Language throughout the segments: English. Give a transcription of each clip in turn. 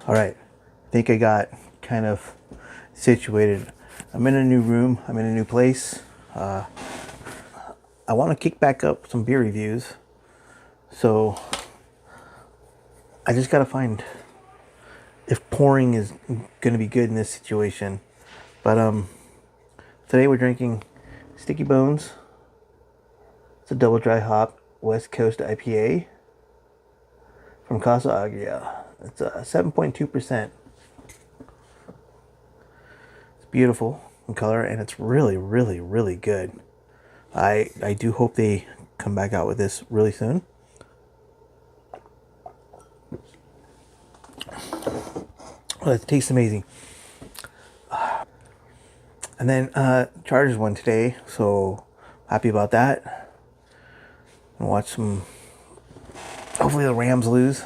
All right, I think I got kind of situated. I'm in a new room. I'm in a new place. I want to kick back up some beer reviews. So I just got to find if pouring is going to be good in this situation. But today we're drinking Sticky Bones. It's a double dry hop West Coast IPA from Casa Agria. It's 7.2%. It's beautiful in color and it's really, really, really good. I do hope they come back out with this really soon. Well, it tastes amazing. And then Chargers won today, so happy about that. And watch some. Hopefully the Rams lose.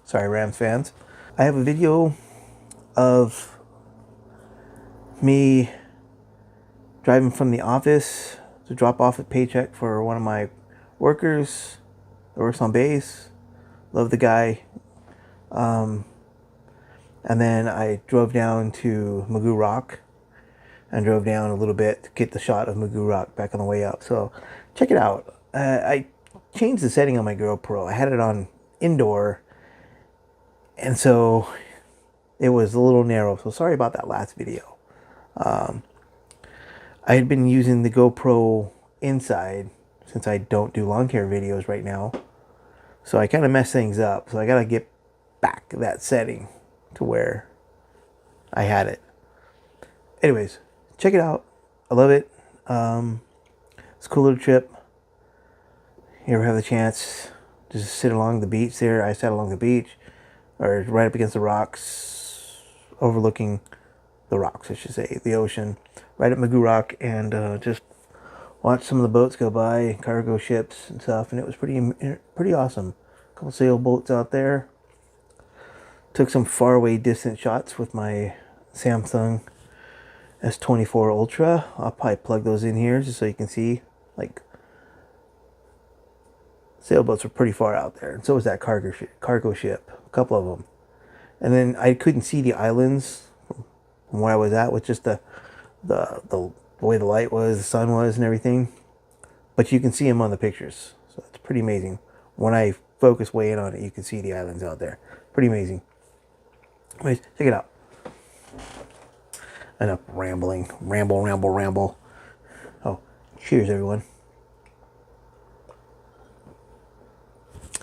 Sorry, Rams fans. I have a video of me driving from the office to drop off a paycheck for one of my workers that works on base. Love the guy. And then I drove down to Mugu Rock and drove down a little bit to get the shot of Mugu Rock back on the way up. So check it out. I changed the setting on my GoPro. I had it on indoor, and so it was a little narrow. So sorry about that last video. I had been using the GoPro inside since I don't do lawn care videos right now. So I kind of messed things up. So I got to get back that setting to where I had it. Anyways, check it out. I love it. It's a cool little trip. You ever have the chance to just sit along the beach there? I sat along the beach, or right up against the rocks, overlooking the rocks, I should say, the ocean, right at Mugu Rock, and just watched some of the boats go by, cargo ships and stuff, and it was pretty awesome. A couple sailboats out there. Took some faraway distant shots with my Samsung S24 Ultra. I'll probably plug those in here just so you can see, like, sailboats were pretty far out there, and so was that cargo ship, a couple of them. And then I couldn't see the islands from where I was at with just the way the light was, the sun was, and everything. But you can see them on the pictures, so it's pretty amazing. When I focus way in on it, you can see the islands out there. Pretty amazing. Anyways, check it out. Enough rambling. Ramble. Oh, cheers, everyone.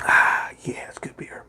Ah, yeah, it's good beer.